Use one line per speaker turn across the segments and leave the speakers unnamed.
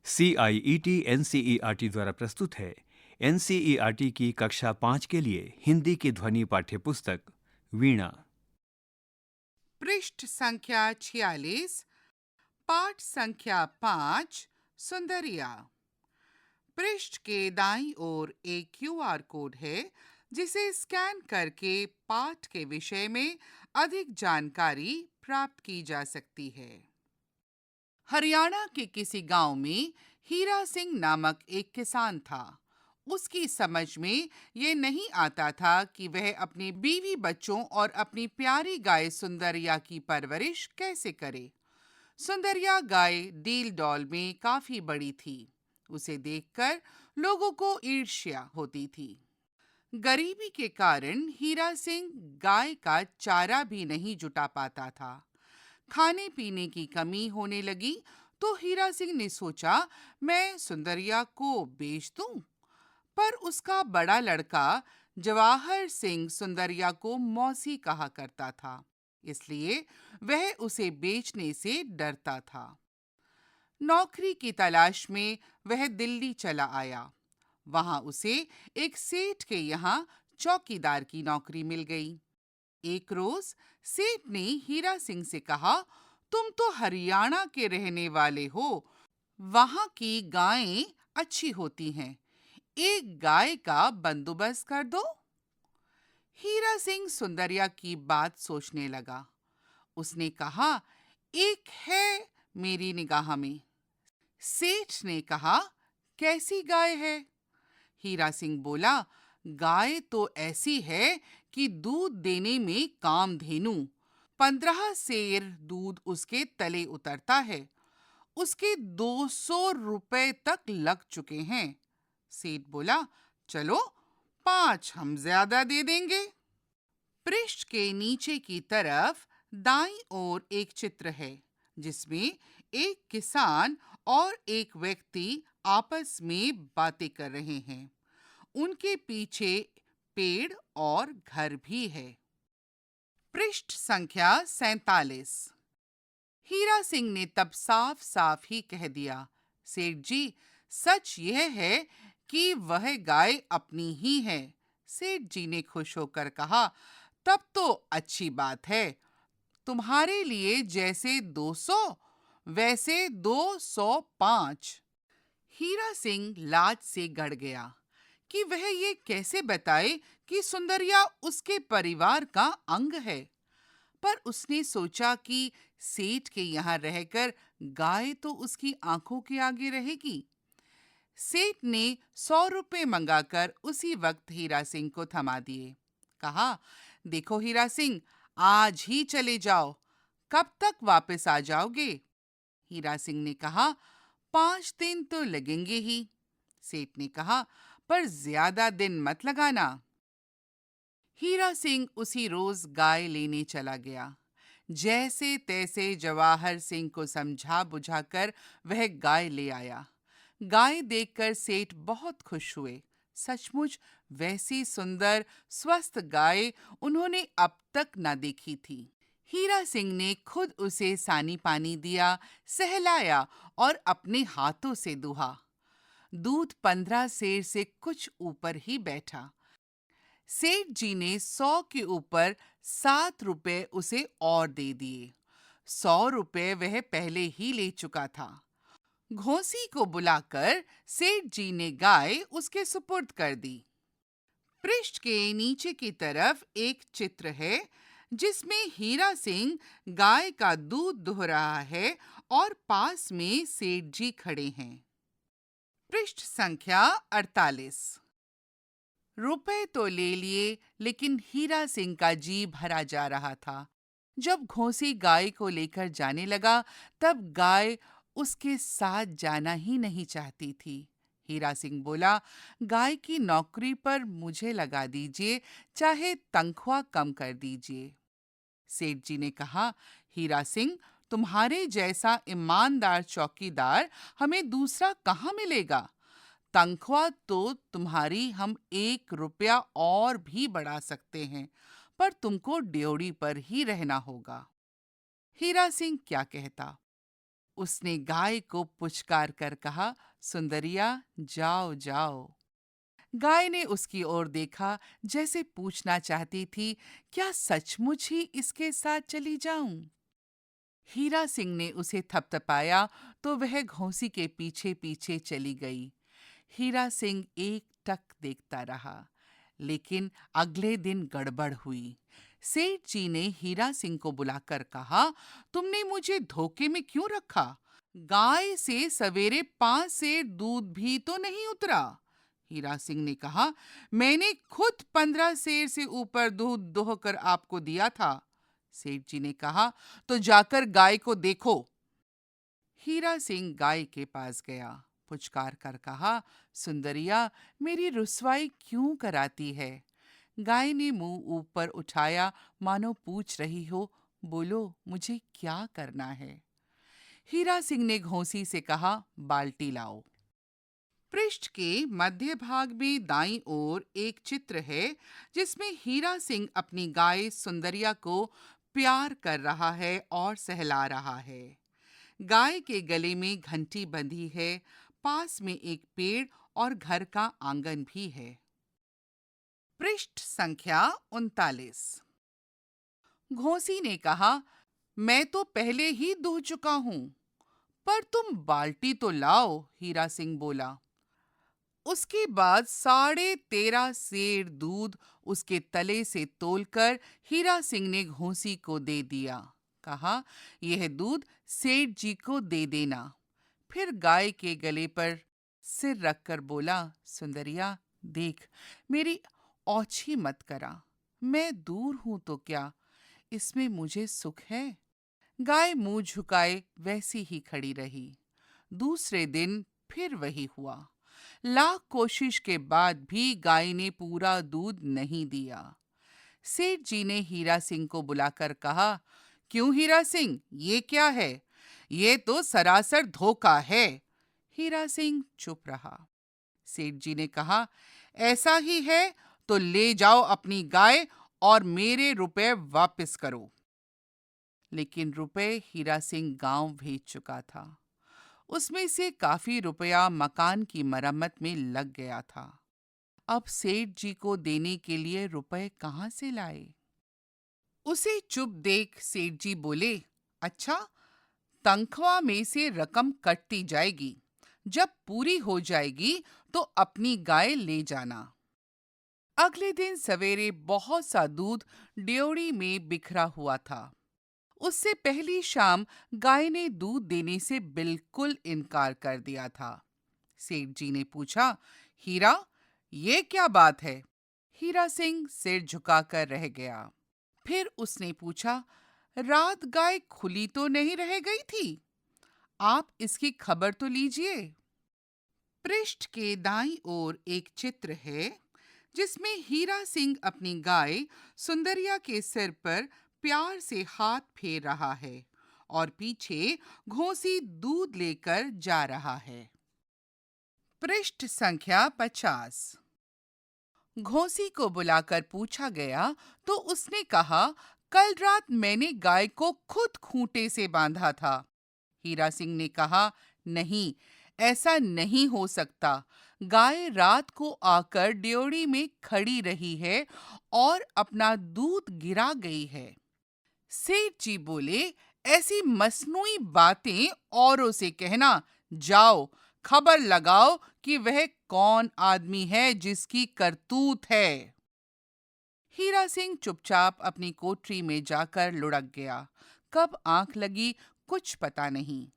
CIET NCERT द्वारा प्रस्तुत है। NCERT की कक्षा 5 के लिए हिंदी की ध्वनि पाठ्य पुस्तक वीणा।
पृष्ठ संख्या 46, पाठ संख्या 5, सुंदरिया। पृष्ठ के दाईं ओर एक QR कोड है जिसे स्कैन करके पाठ के विषय में अधिक जानकारी प्राप्त की जा सकती है। हरियाणा के किसी गांव में हीरा सिंह नामक एक किसान था। उसकी समझ में ये नहीं आता था कि वह अपने बीवी बच्चों और अपनी प्यारी गाय सुंदरिया की परवरिश कैसे करे। सुंदरिया गाय डील डॉल में काफी बड़ी थी। उसे देखकर लोगों को ईर्ष्या होती थी। गरीबी के कारण हीरा सिंह गाय का चारा भी नहीं जुटा पाता था। खाने पीने की कमी होने लगी तो हीरा सिंह ने सोचा, मैं सुंदरिया को बेच दूं। पर उसका बड़ा लड़का जवाहर सिंह सुंदरिया को मौसी कहा करता था, इसलिए वह उसे बेचने से डरता था। नौकरी की तलाश में वह दिल्ली चला आया। वहां उसे एक सेठ के यहाँ चौकीदार की नौकरी मिल गई। एक रोज सेठ ने हीरा सिंह से कहा, तुम तो हरियाणा के रहने वाले हो, वहां की गायें अच्छी होती हैं, एक गाय का बंदोबस्त कर दो। हीरा सिंह सुंदरिया की बात सोचने लगा। उसने कहा, एक है मेरी निगाह में। सेठ ने कहा, कैसी गाय है? हीरा सिंह बोला, गाय तो ऐसी है कि दूध देने में कामधेनु। 15 सेर दूध उसके तले उतरता है। उसके 200 रुपए तक लग चुके हैं। सेठ बोला, चलो 5 हम ज्यादा दे देंगे। पृष्ठ के नीचे की तरफ दाईं ओर एक चित्र है जिसमें एक किसान और एक व्यक्ति आपस में बातें कर रहे हैं। उनके पीछे पेड़ और घर भी है। पृष्ठ संख्या 47। हीरा सिंह ने तब साफ साफ ही कह दिया, सेठ जी, सच यह है कि वह गाय अपनी ही है। सेठ जी ने खुश होकर कहा, तब तो अच्छी बात है। तुम्हारे लिए जैसे 200 वैसे 205। हीरा सिंह लाज से गड़ गया कि वह ये कैसे बताए कि सुंदरिया उसके परिवार का अंग है। पर उसने सोचा कि सेठ के यहाँ रहकर गाय तो उसकी आंखों के आगे रहेगी। सेठ ने 100 रुपए मंगाकर उसी वक्त हीरा सिंह को थमा दिए। कहा, देखो हीरा सिंह, आज ही चले जाओ, कब तक वापस आ जाओगे? हीरा सिंह ने कहा, 5 दिन तो लगेंगे ही। सेठ ने कहा, पर ज्यादा दिन मत लगाना। हीरा सिंह उसी रोज गाय लेने चला गया। जैसे तैसे जवाहर सिंह को समझा बुझाकर वह गाय ले आया। गाय देखकर सेठ बहुत खुश हुए। सचमुच वैसी सुंदर स्वस्थ गाय उन्होंने अब तक न देखी थी। हीरा सिंह ने खुद उसे सानी पानी दिया, सहलाया और अपने हाथों से दुहा। दूध 15 सेर से कुछ ऊपर ही बैठा। सेठ जी ने 100 के ऊपर 7 रुपए उसे और दे दिए। 100 रुपए वह पहले ही ले चुका था। घोंसी को बुलाकर सेठ जी ने गाय उसके सुपुर्द कर दी। पृष्ठ के नीचे की तरफ एक चित्र है जिसमें हीरा सिंह गाय का दूध दुह रहा है और पास में सेठ जी खड़े हैं। पृष्ठ संख्या 48। रुपए तो ले लिए, लेकिन हीरा सिंह का जी भरा जा रहा था। जब घोंसी गाय को लेकर जाने लगा, तब गाय उसके साथ जाना ही नहीं चाहती थी। हीरा सिंह बोला, गाय की नौकरी पर मुझे लगा दीजिए, चाहे तनख्वाह कम कर दीजिए। सेठ जी ने कहा, हीरा सिंह, तुम्हारे जैसा ईमानदार चौकीदार हमें दूसरा कहाँ मिलेगा? तनख्वाह तो तुम्हारी हम 1 रुपया और भी बढ़ा सकते हैं, पर तुमको ड्योढ़ी पर ही रहना होगा। हीरा सिंह क्या कहता? उसने गाय को पुचकार कर कहा, सुंदरिया, जाओ जाओ। गाय ने उसकी ओर देखा, जैसे पूछना चाहती थी, क्या सचमुच ही इसके साथ चली जाऊं? हीरा सिंह ने उसे थपथपाया तो वह घोंसी के पीछे पीछे चली गई। हीरा सिंह एक टक देखता रहा, लेकिन अगले दिन गड़बड़ हुई। सेठ जी ने हीरा सिंह को बुलाकर कहा, तुमने मुझे धोखे में क्यों रखा? गाय से सवेरे 5 सेर दूध भी तो नहीं उतरा। हीरा सिंह ने कहा, मैंने खुद 15 सेर से ऊपर दूध दोहकर आपको दिया था। सेठ जी ने कहा, तो जाकर गाय को देखो। हीरा सिंह गाय के पास गया, पुचकार कर कहा, सुंदरिया, मेरी रुसवाई क्यों कराती है? गाय ने मुंह ऊपर उठाया, मानो पूछ रही हो, बोलो, मुझे क्या करना है? हीरा सिंह ने घोंसी से कहा, बाल्टी लाओ। पृष्ठ के मध्य भाग में दाईं ओर एक चित्र है, जिसमें हीरा सिंह अपनी गाय सुंदरिया को प्यार कर रहा है और सहला रहा है। गाय के गले में घंटी बंधी है। पास में एक पेड़ और घर का आंगन भी है। पृष्ठ संख्या 39। घोंसी ने कहा, मैं तो पहले ही दूह चुका हूं, पर तुम बाल्टी तो लाओ। हीरा सिंह बोला। उसके बाद 13.5 सेर दूध उसके तले से तोलकर हीरा सिंह ने घोंसी को दे दिया। कहा, यह दूध सेठ जी को दे देना। फिर गाय के गले पर सिर रखकर बोला, सुंदरिया, देख, मेरी औछी मत करा। मैं दूर हूं तो क्या, इसमें मुझे सुख है। गाय मुंह झुकाए वैसी ही खड़ी रही। दूसरे दिन फिर वही हुआ। लाख कोशिश के बाद भी गाय ने पूरा दूध नहीं दिया। सेठ जी ने हीरा सिंह को बुलाकर कहा, क्यों हीरा सिंह, ये क्या है? ये तो सरासर धोखा है। हीरा सिंह चुप रहा। सेठ जी ने कहा, ऐसा ही है तो ले जाओ अपनी गाय और मेरे रुपए वापस करो। लेकिन रुपए हीरा सिंह गांव भेज चुका था। उसमें से काफी रुपया मकान की मरम्मत में लग गया था। अब सेठ जी को देने के लिए रुपए कहाँ से लाए? उसे चुप देख सेठ जी बोले, अच्छा, तनख्वाह में से रकम कटती जाएगी। जब पूरी हो जाएगी तो अपनी गाय ले जाना। अगले दिन सवेरे बहुत सा दूध ड्योढ़ी में बिखरा हुआ था। उससे पहली शाम गाय ने दूध देने से बिल्कुल इनकार कर दिया था। सेठ जी ने पूछा, हीरा, ये क्या बात है? हीरा सिंह सिर झुकाकर रह गया। फिर उसने पूछा, रात गाय खुली तो नहीं रह गई थी? आप इसकी खबर तो लीजिए। पृष्ठ के दाईं ओर एक चित्र है, जिसमें हीरा सिंह अपनी गाय सुंदरिया के सिर पर प्यार से हाथ फेर रहा है और पीछे घोंसी दूध लेकर जा रहा है। पृष्ठ संख्या 50। घोंसी को बुलाकर पूछा गया तो उसने कहा, कल रात मैंने गाय को खुद खूंटे से बांधा था। हीरा सिंह ने कहा, नहीं, ऐसा नहीं हो सकता। गाय रात को आकर ड्योढ़ी में खड़ी रही है और अपना दूध गिरा गई है। सेठ जी बोले, ऐसी मसनूई बातें औरों से कहना। जाओ, खबर लगाओ कि वह कौन आदमी है जिसकी करतूत है। हीरा सिंह चुपचाप अपनी कोठरी में जाकर लुढ़क गया। कब आंख लगी कुछ पता नहीं।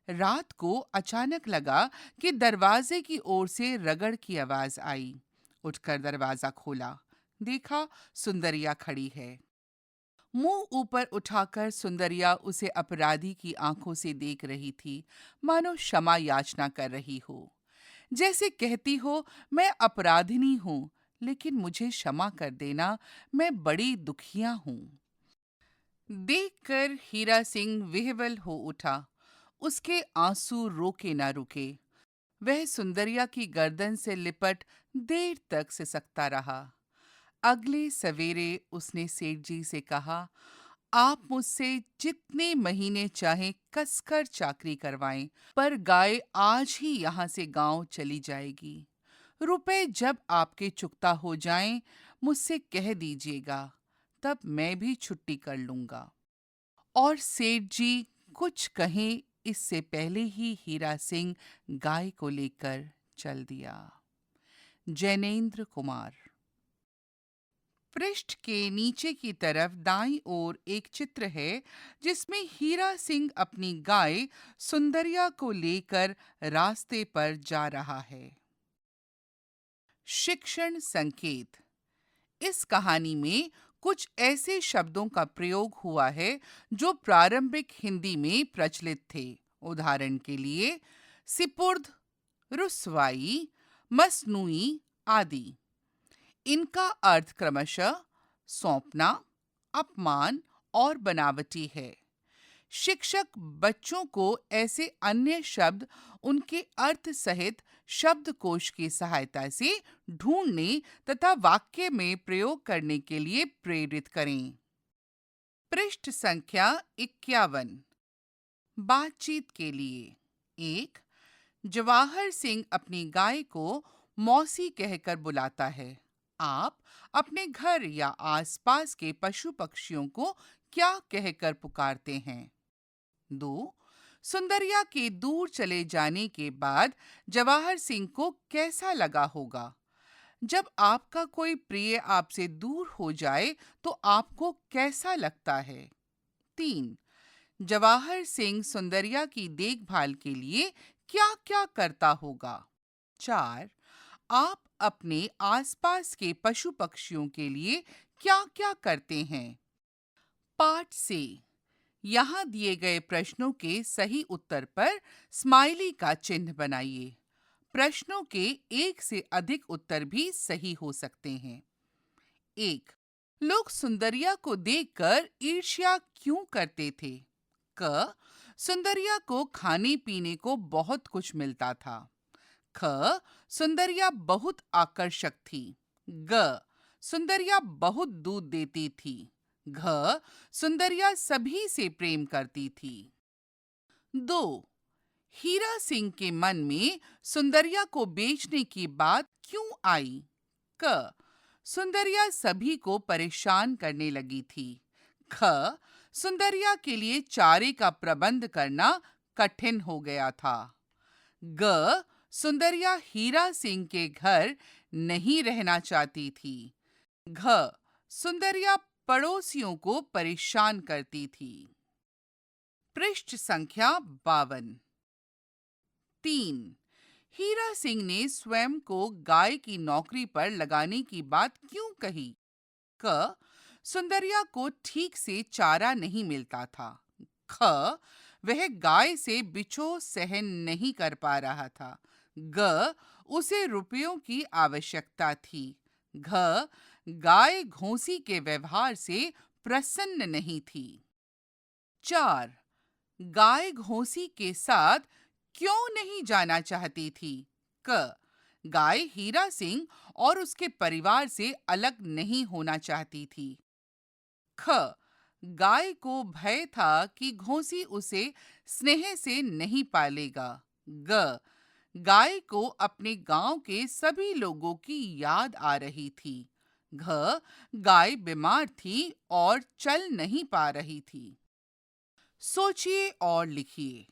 रात को अचानक लगा कि दरवाजे की ओर से रगड़ की आवाज आई। उठकर दरवाजा खोला, देखा सुंदरिया खड़ी है। मुंह ऊपर उठाकर सुंदरिया उसे अपराधी की आंखों से देख रही थी, मानो क्षमा याचना कर रही हो। जैसे कहती हो, मैं अपराधिनी हूं, लेकिन मुझे क्षमा कर देना, मैं बड़ी दुखिया हूं। देखकर हीरा सिंह विह्वल हो उठा। उसके आंसू रोके ना रुके। वह सुंदरिया की गर्दन से लिपट देर तक सिसकता रहा। अगले सवेरे उसने सेठ जी से कहा, आप मुझसे जितने महीने चाहें कसकर चाकरी करवाएं, पर गाय आज ही यहाँ से गांव चली जाएगी। रुपए जब आपके चुकता हो जाएं, मुझसे कह दीजिएगा, तब मैं भी छुट्टी कर लूंगा। और सेठ जी कुछ कहें इससे पहले ही हीरा सिंह गाय को लेकर चल दिया। जैनेन्द्र कुमार। पृष्ठ के नीचे की तरफ दाईं ओर एक चित्र है जिसमें हीरा सिंह अपनी गाय सुंदरिया को लेकर रास्ते पर जा रहा है। शिक्षण संकेत। इस कहानी में कुछ ऐसे शब्दों का प्रयोग हुआ है जो प्रारंभिक हिंदी में प्रचलित थे। उदाहरण के लिए सिपुर्द, रुस्वाई, मसनूई आदि। इनका अर्थ क्रमशः सौंपना, अपमान और बनावटी है। शिक्षक बच्चों को ऐसे अन्य शब्द उनके अर्थ सहित शब्दकोश की सहायता से ढूंढने तथा वाक्य में प्रयोग करने के लिए प्रेरित करें। पृष्ठ संख्या 51। बातचीत के लिए। 1। जवाहर सिंह अपनी गाय को मौसी कहकर बुलाता है। आप अपने घर या आसपास के पशु पक्षियों को क्या कहकर पुकारते हैं? 2। सुंदरिया के दूर चले जाने के बाद जवाहर सिंह को कैसा लगा होगा? जब आपका कोई प्रिय आपसे दूर हो जाए तो आपको कैसा लगता है? 3। जवाहर सिंह सुंदरिया की देखभाल के लिए क्या-क्या करता होगा? 4। आप अपने आसपास के पशु पक्षियों के लिए क्या-क्या करते हैं? पाठ से यहाँ दिए गए प्रश्नों के सही उत्तर पर स्माइली का चिन्ह बनाइए। प्रश्नों के एक से अधिक उत्तर भी सही हो सकते हैं। 1। लोग सुंदरिया को देखकर ईर्ष्या क्यों करते थे? क. सुंदरिया को खाने पीने को बहुत कुछ मिलता था। ख. सुंदरिया बहुत आकर्षक थी। ग. सुंदरिया बहुत दूध देती थी। घ. सुंदरिया सभी से प्रेम करती थी। 2. हीरा सिंह के मन में सुंदरिया को बेचने की बात क्यों आई? क. सुंदरिया सभी को परेशान करने लगी थी। ख. सुंदरिया के लिए चारे का प्रबंध करना कठिन हो गया था। ग. सुंदरिया हीरा सिंह के घर नहीं रहना चाहती थी। घ. सुंदरिया पड़ोसियों को परेशान करती थी। पृष्ठ संख्या 52। 3। हीरा सिंह ने स्वयं को गाय की नौकरी पर लगाने की बात क्यों कही? क. सुंदरिया को ठीक से चारा नहीं मिलता था। ख. वह गाय से बिछोह सहन नहीं कर पा रहा था। ग. उसे रुपयों की आवश्यकता थी। घ. गाय घोंसी के व्यवहार से प्रसन्न नहीं थी। 4. गाय घोंसी के साथ क्यों नहीं जाना चाहती थी? क. गाय हीरा सिंह और उसके परिवार से अलग नहीं होना चाहती थी। ख. गाय को भय था कि घोंसी उसे स्नेह से नहीं पालेगा। ग. गाय को अपने गांव के सभी लोगों की याद आ रही थी। घ. गाय बीमार थी और चल नहीं पा रही थी। सोचिए और लिखिए।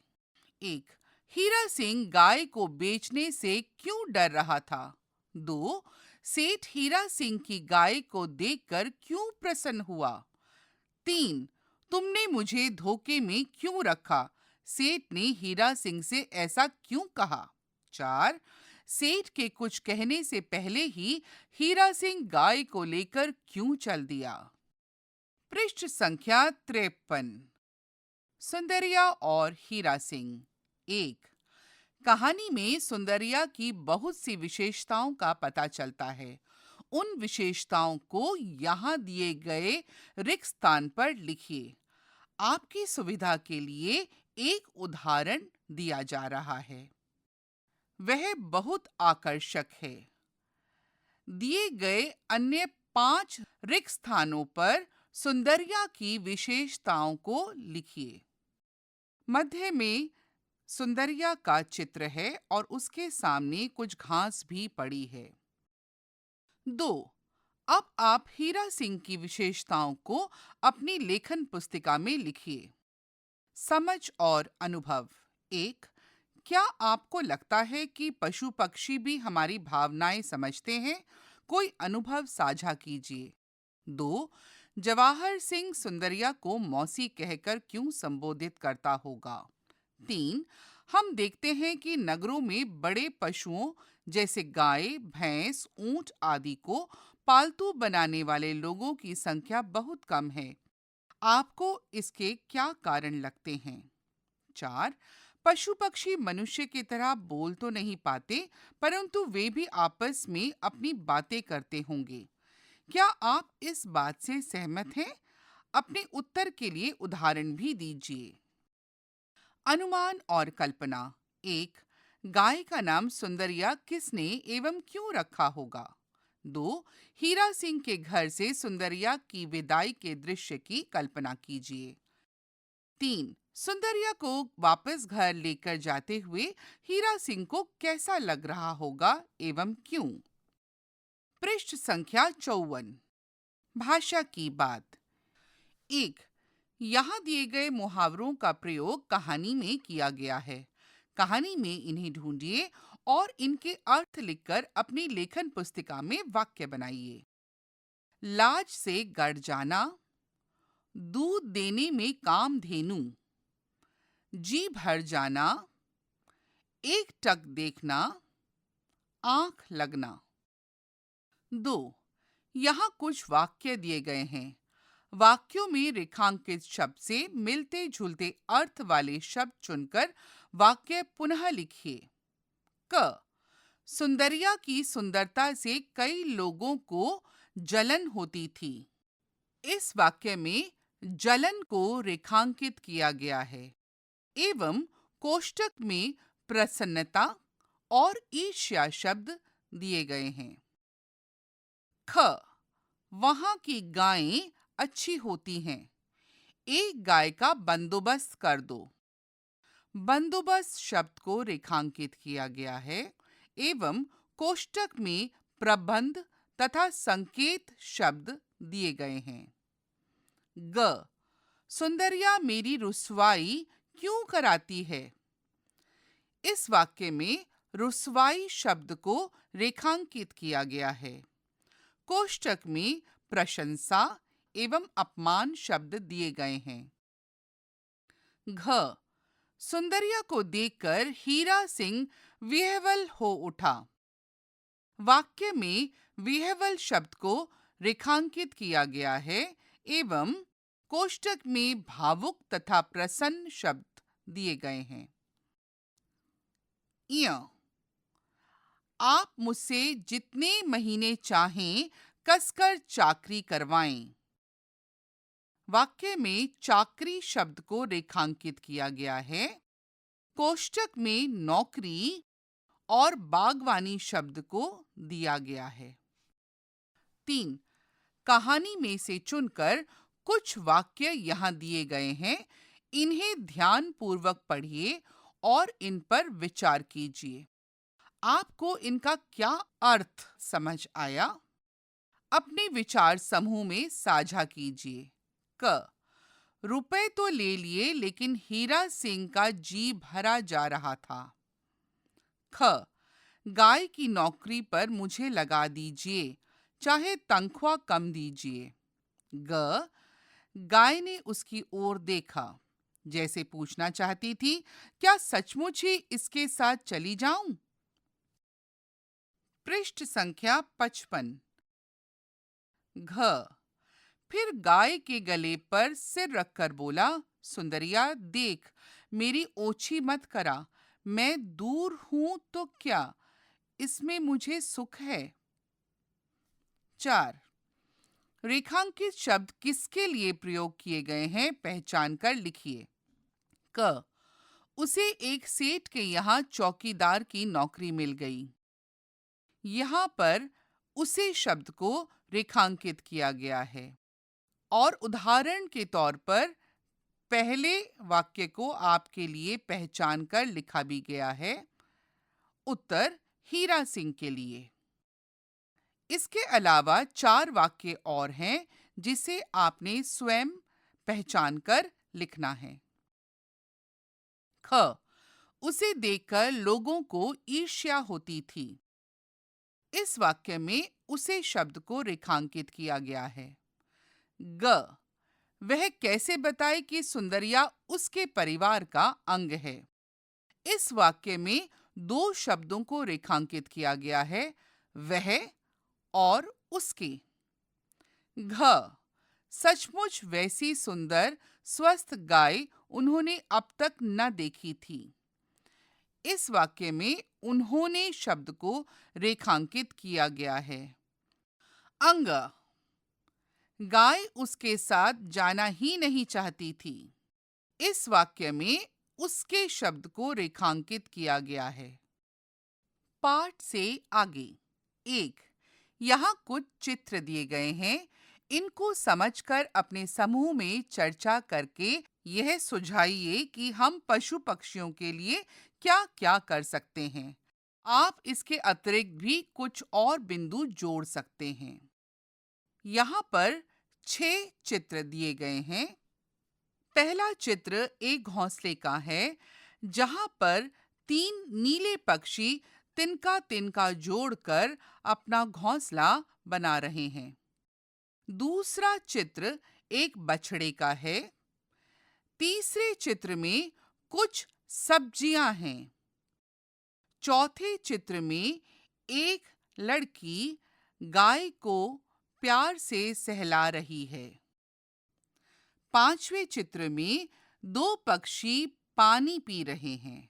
1. हीरा सिंह गाय को बेचने से क्यों डर रहा था? 2. सेठ हीरा सिंह की गाय को देखकर क्यों प्रसन्न हुआ? 3. तुमने मुझे धोखे में क्यों रखा? सेठ ने हीरा सिंह से ऐसा क्यों कहा? 4. सेठ के कुछ कहने से पहले ही हीरा सिंह गाय को लेकर क्यों चल दिया? पृष्ठ संख्या 53। सुंदरिया और हीरा सिंह। 1. कहानी में सुंदरिया की बहुत सी विशेषताओं का पता चलता है। उन विशेषताओं को यहाँ दिए गए रिक्त स्थान पर लिखिए। आपकी सुविधा के लिए एक उदाहरण दिया जा रहा है। वह बहुत आकर्षक है। दिए गए अन्य 5 रिक्त स्थानों पर सुंदरिया की विशेषताओं को लिखिए। मध्य में सुंदरिया का चित्र है और उसके सामने कुछ घास भी पड़ी है। 2। अब आप हीरा सिंह की विशेषताओं को अपनी लेखन पुस्तिका में लिखिए। समझ और अनुभव। 1। क्या आपको लगता है कि पशु पक्षी भी हमारी भावनाएं समझते हैं? कोई अनुभव साझा कीजिए। 2। जवाहर सिंह सुंदरिया को मौसी कहकर क्यों संबोधित करता होगा? 3। हम देखते हैं कि नगरों में बड़े पशुओं जैसे गाय, भैंस, ऊंट आदि को पालतू बनाने वाले लोगों की संख्या बहुत कम है। आपको इसके क्या कारण लगते हैं? 4। पशु पक्षी मनुष्य की तरह बोल तो नहीं पाते, परंतु वे भी आपस में अपनी बातें करते होंगे। क्या आप इस बात से सहमत हैं? अपने उत्तर के लिए उदाहरण भी दीजिए। अनुमान और कल्पना। 1। गाय का नाम सुंदरिया किसने एवं क्यों रखा होगा? 2। हीरा सिंह के घर से सुंदरिया की विदाई के दृश्य की कल्पना कीजिए। 3। सुंदरिया को वापस घर लेकर जाते हुए हीरा सिंह को कैसा लग रहा होगा एवं क्यों? पृष्ठ संख्या 54। भाषा की बात। 1। यहाँ दिए गए मुहावरों का प्रयोग कहानी में किया गया है। कहानी में इन्हें ढूंढिए और इनके अर्थ लिखकर अपनी लेखन पुस्तिका में वाक्य बनाइए। लाज से गड़ जाना, दूध देने में कामधेनु, जी भर जाना, एक टक देखना, आंख लगना। 2। यहाँ कुछ वाक्य दिए गए हैं। वाक्यों में रेखांकित शब्द से मिलते जुलते अर्थ वाले शब्द चुनकर वाक्य पुनः लिखिए। क। सुंदरिया की सुंदरता से कई लोगों को जलन होती थी। इस वाक्य में जलन को रेखांकित किया गया है एवं कोष्टक में प्रसन्नता और ईर्ष्या शब्द दिए गए हैं। ख। वहां की गायें अच्छी होती हैं। एक गाय का बंदोबस्त कर दो। बंदोबस्त शब्द को रेखांकित किया गया है एवं कोष्टक में प्रबंध तथा संकेत शब्द दिए गए हैं। ग। सुंदरिया मेरी रुसवाई क्यों कराती है? इस वाक्य में रुसवाई शब्द को रेखांकित किया गया है। कोष्टक में प्रशंसा एवं अपमान शब्द दिए गए हैं। घ। सुंदरिया को देखकर हीरा सिंह विह्वल हो उठा। वाक्य में विह्वल शब्द को रेखांकित किया गया है एवं कोष्टक में भावुक तथा प्रसन्न शब्द दिए गए हैं। य। आप मुझसे जितने महीने चाहें कसकर चाकरी करवाएं। वाक्य में चाकरी शब्द को रेखांकित किया गया है। कोष्टक में नौकरी और बागवानी शब्द को दिया गया है। 3। कहानी में से चुनकर कुछ वाक्य यहाँ दिए गए हैं। इन्हें ध्यान पूर्वक पढ़िए और इन पर विचार कीजिए। आपको इनका क्या अर्थ समझ आया? अपने विचार समूह में साझा कीजिए। क। रुपए तो ले लिए लेकिन हीरा सिंह का जी भरा जा रहा था। ख। गाय की नौकरी पर मुझे लगा दीजिए, चाहे तनख्वाह कम दीजिए। ग। गाय ने उसकी ओर देखा, जैसे पूछना चाहती थी, क्या सचमुच ही इसके साथ चली जाऊं? पृष्ठ संख्या 55। घ। फिर गाय के गले पर सिर रखकर बोला, सुंदरिया देख, मेरी ओछी मत करा। मैं दूर हूं तो क्या, इसमें मुझे सुख है। 4। रेखांकित शब्द किसके लिए प्रयोग किए गए हैं पहचान कर लिखिए। क। उसे एक सेठ के यहाँ चौकीदार की नौकरी मिल गई। यहाँ पर उसे शब्द को रेखांकित किया गया है। और उदाहरण के तौर पर पहले वाक्य को आपके लिए पहचान कर लिखा भी गया है। उत्तर हीरा सिंह के लिए। इसके अलावा 4 वाक्य और हैं जिसे आपने स्वयं पहचान कर लिखना है। ख, उसे देखकर लोगों को ईर्ष्या होती थी। इस वाक्य में उसे शब्द को रेखांकित किया गया है। ग, वह कैसे बताए कि सुंदरिया उसके परिवार का अंग है। इस वाक्य में 2 शब्दों को रेखांकित किया गया है, वह और उसके। घ, सचमुच वैसी सुंदर स्वस्थ गाय उन्होंने अब तक न देखी थी। इस वाक्य में उन्होंने शब्द को रेखांकित किया गया है। अंग, गाय उसके साथ जाना ही नहीं चाहती थी। इस वाक्य में उसके शब्द को रेखांकित किया गया है। पाठ से आगे। 1, यहाँ कुछ चित्र दिए गए हैं। इनको समझकर अपने समूह में चर्चा करके यह सुझाइए कि हम पशु पक्षियों के लिए क्या-क्या कर सकते हैं। आप इसके अतिरिक्त भी कुछ और बिंदु जोड़ सकते हैं। यहाँ पर 6 चित्र दिए गए हैं। पहला चित्र एक घोंसले का है, जहाँ पर 3 नीले पक्षी तिनका तिनका जोड़कर अपना घोंसला बना रहे हैं। दूसरा चित्र एक बछड़े का है। तीसरे चित्र में कुछ सब्जियां हैं। चौथे चित्र में एक लड़की गाय को प्यार से सहला रही है। पांचवें चित्र में 2 पक्षी पानी पी रहे हैं।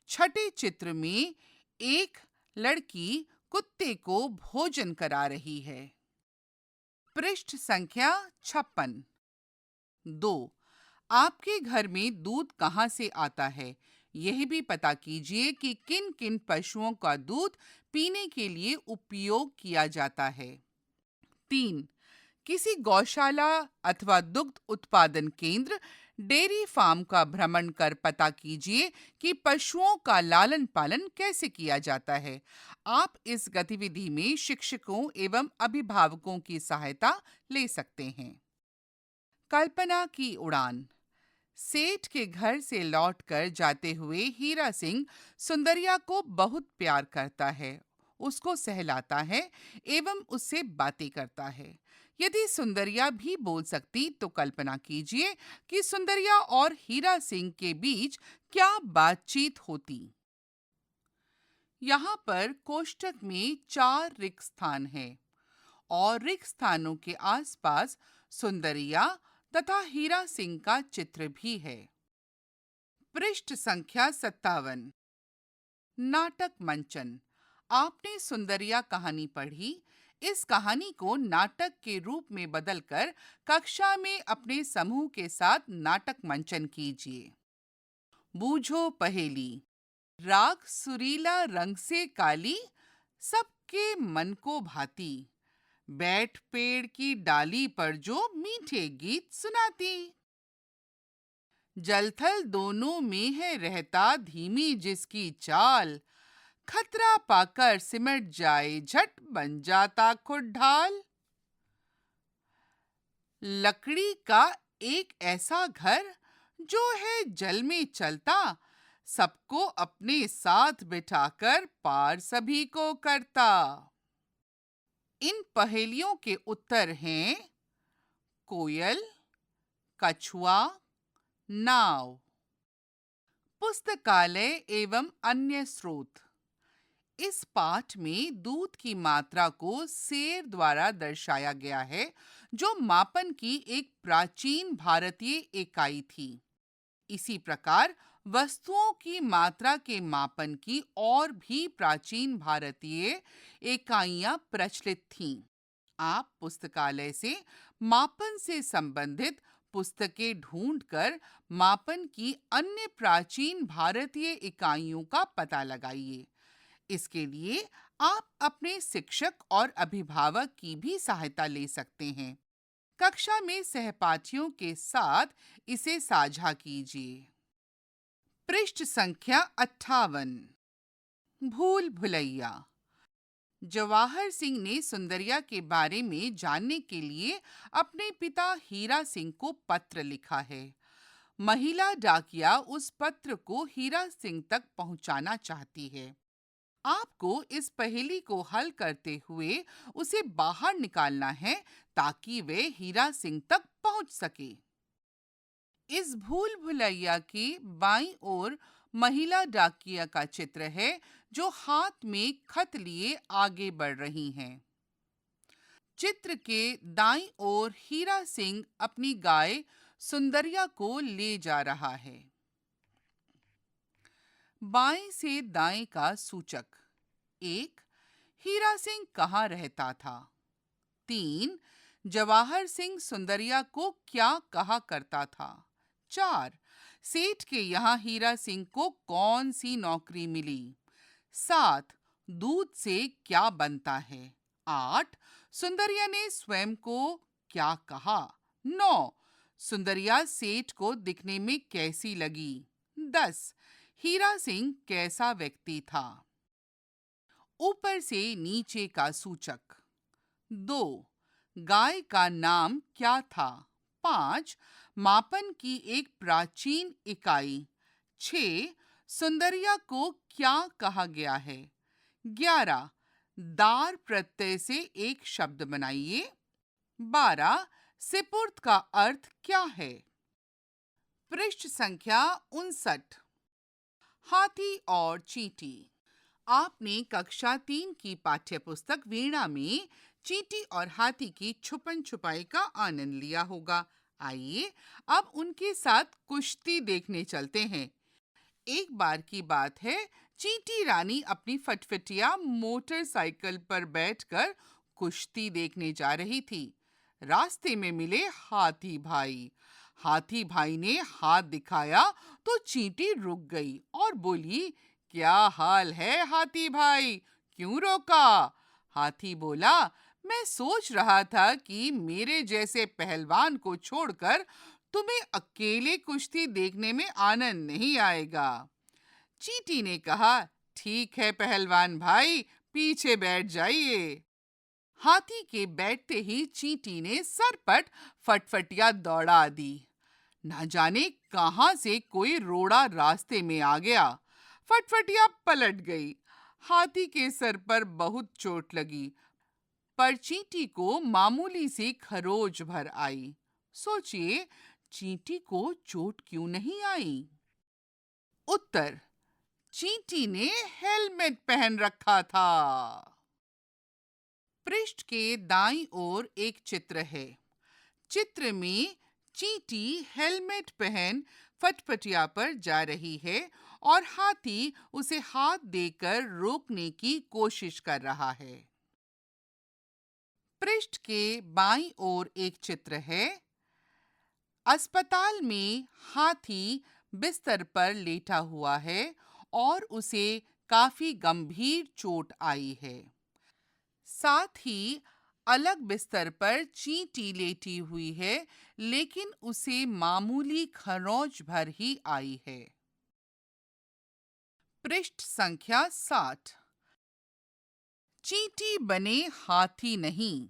छठे चित्र में एक लड़की कुत्ते को भोजन करा रही है। पृष्ठ संख्या 56। 2, आपके घर में दूध कहाँ से आता है? यह भी पता कीजिए कि किन-किन पशुओं का दूध पीने के लिए उपयोग किया जाता है। 3, किसी गौशाला अथवा दुग्ध उत्पादन केंद्र, डेयरी फार्म का भ्रमण कर पता कीजिए कि पशुओं का लालन पालन कैसे किया जाता है। आप इस गतिविधि में शिक्षकों एवं अभिभावकों की सहायता ले सकते हैं। कल्पना की उड़ान। सेठ के घर से लौटकर जाते हुए हीरा सिंह सुंदरिया को बहुत प्यार करता है, उसको सहलाता है एवं उससे बातें करता है। यदि सुंदरिया भी बोल सकती तो कल्पना कीजिए कि सुंदरिया और हीरा सिंह के बीच क्या बातचीत होती। यहाँ पर कोष्ठक में 4 रिक्त स्थान हैं और रिक्त स्थानों के आसपास सुंदरिया तथा हीरा सिंह का चित्र भी है। पृष्ठ संख्या 57। नाटक मंचन। आपने सुंदरिया कहानी पढ़ी। इस कहानी को नाटक के रूप में बदलकर कक्षा में अपने समूह के साथ नाटक मंचन कीजिए। बूझो पहेली। राग सुरीला रंग से काली, सबके मन को भाती, बैठ पेड़ की डाली पर जो मीठे गीत सुनाती। जलथल दोनों में है रहता धीमी जिसकी चाल, खतरा पाकर सिमट जाए झट बन जाता खुद ढाल। लकड़ी का एक ऐसा घर जो है जल में चलता, सबको अपने साथ बिठाकर पार सभी को करता। इन पहेलियों के उत्तर हैं कोयल, कछुआ, नाव। पुस्तकालय एवं अन्य स्रोत। इस पाठ में दूध की मात्रा को सेर द्वारा दर्शाया गया है, जो मापन की एक प्राचीन भारतीय इकाई थी। इसी प्रकार वस्तुओं की मात्रा के मापन की और भी प्राचीन भारतीय इकाइयां प्रचलित थीं। आप पुस्तकालय से मापन से संबंधित पुस्तकें ढूंढकर मापन की अन्य प्राचीन भारतीय इकाइयों का पता लगाइए। इसके लिए आप अपने शिक्षक और अभिभावक की भी सहायता ले सकते हैं। कक्षा में सहपाठियों के साथ इसे साझा कीजिए। पृष्ठ संख्या 58। भूल भुलैया। जवाहर सिंह ने सुंदरिया के बारे में जानने के लिए अपने पिता हीरा सिंह को पत्र लिखा है। महिला डाकिया उस पत्र को हीरा सिंह तक पहुंचाना चाहती है। आपको इस पहेली को हल करते हुए उसे बाहर निकालना है ताकि वे हीरा सिंह तक पहुंच सके। इस भूल भुलैया की बाईं ओर महिला डाकिया का चित्र है जो हाथ में खत लिए आगे बढ़ रही हैं। चित्र के दाईं ओर हीरा सिंह अपनी गाय सुंदरिया को ले जा रहा है। बाएं से दाएं का सूचक। 1. हीरा सिंह कहाँ रहता था? 3. जवाहर सिंह सुंदरिया को क्या कहा करता था? 4. सेठ के यहाँ हीरा सिंह को कौन सी नौकरी मिली? 7. दूध से क्या बनता है? 8. सुंदरिया ने स्वयं को क्या कहा? 9. सुंदरिया सेठ को दिखने में कैसी लगी? 10. हीरा सिंह कैसा व्यक्ति था? ऊपर से नीचे का सूचक। 2. गाय का नाम क्या था? 5. मापन की एक प्राचीन इकाई। 6. सुंदरिया को क्या कहा गया है? 11. दार प्रत्यय से एक शब्द बनाइए। 12. सिपुर्द का अर्थ क्या है? पृष्ठ संख्या 59। हाथी और चींटी। आपने कक्षा 3 की पाठ्यपुस्तक वीणा में चींटी और हाथी की छुपन छुपाई का आनंद लिया होगा। आइए अब उनके साथ कुश्ती देखने चलते हैं। एक बार की बात है, चींटी रानी अपनी फटफटिया मोटरसाइकिल पर बैठकर कुश्ती देखने जा रही थी। रास्ते में मिले हाथी भाई। हाथी भाई ने हाथ दिखाया तो चींटी रुक गई और बोली, क्या हाल है हाथी भाई, क्यों रोका? हाथी बोला, मैं सोच रहा था कि मेरे जैसे पहलवान को छोड़कर तुम्हें अकेले कुश्ती देखने में आनंद नहीं आएगा। चींटी ने कहा, ठीक है पहलवान भाई, पीछे बैठ जाइए। हाथी के बैठते ही चींटी ने सरपट फटफटिया दौड़ा दी। ना जाने कहां से कोई रोड़ा रास्ते में आ गया। फटफटिया पलट गई। हाथी के सर पर बहुत चोट लगी, पर चींटी को मामूली सी खरोच भर आई। सोचिए, चींटी को चोट क्यों नहीं आई? उत्तर, चींटी ने हेलमेट पहन रखा था। पृष्ठ के दाईं ओर एक चित्र है। चित्र में चींटी हेलमेट पहन फटफटिया पर जा रही है और हाथी उसे हाथ देकर रोकने की कोशिश कर रहा है। पृष्ठ के बाईं ओर एक चित्र है। अस्पताल में हाथी बिस्तर पर लेटा हुआ है और उसे काफी गंभीर चोट आई है। साथ ही अलग बिस्तर पर चींटी लेटी हुई है, लेकिन उसे मामूली खरोंच भर ही आई है। पृष्ठ संख्या 60। चींटी बने हाथी नहीं,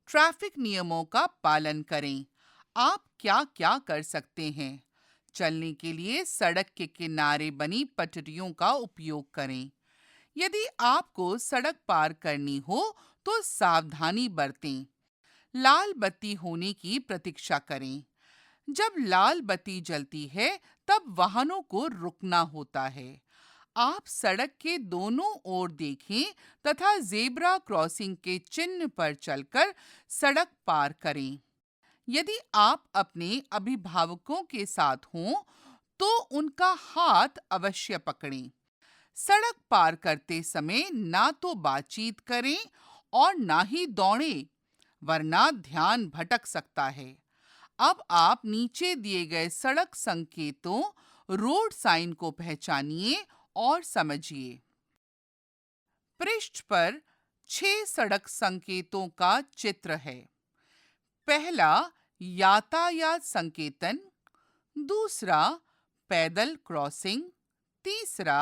ट्रैफिक नियमों का पालन करें। आप क्या क्या कर सकते हैं? चलने के लिए सड़क के किनारे बनी पटरियों का उपयोग करें। यदि आपको सड़क पार करनी हो तो सावधानी बरतें। लाल बत्ती होने की प्रतीक्षा करें। जब लाल बत्ती जलती है तब वाहनों को रुकना होता है। आप सड़क के दोनों ओर देखें तथा ज़ेब्रा क्रॉसिंग के चिन्ह पर चलकर सड़क पार करें। यदि आप अपने अभिभावकों के साथ हों तो उनका हाथ अवश्य पकड़ें। सड़क पार करते समय ना तो बातचीत करें और ना ही दौड़ें, वरना ध्यान भटक सकता है। अब आप नीचे दिए गए सड़क संकेतों, रोड साइन को पहचानिए और समझिए। पृष्ठ पर 6 सड़क संकेतों का चित्र है। पहला यातायात संकेतन, दूसरा पैदल क्रॉसिंग, तीसरा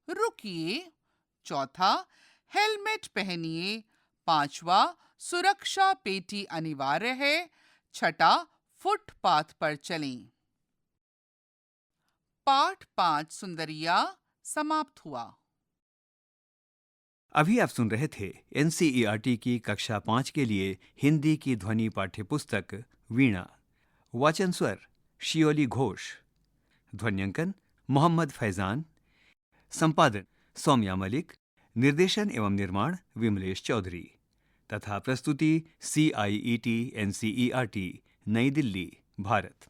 रुकिए, चौथा हेलमेट पहनिए, पांचवा सुरक्षा पेटी अनिवार्य है, छठा फुटपाथ पर चलें। पाठ 5 सुंदरिया समाप्त हुआ।
अभी आप सुन रहे थे एनसीईआरटी की कक्षा 5 के लिए हिंदी की ध्वनि पाठ्य पुस्तक वीणा। वाचन स्वर शियोली घोष, ध्वन्यांकन मोहम्मद फैजान, संपादन सौम्या मलिक, निर्देशन एवं निर्माण विमलेश चौधरी तथा प्रस्तुति CIET NCERT नई दिल्ली, भारत।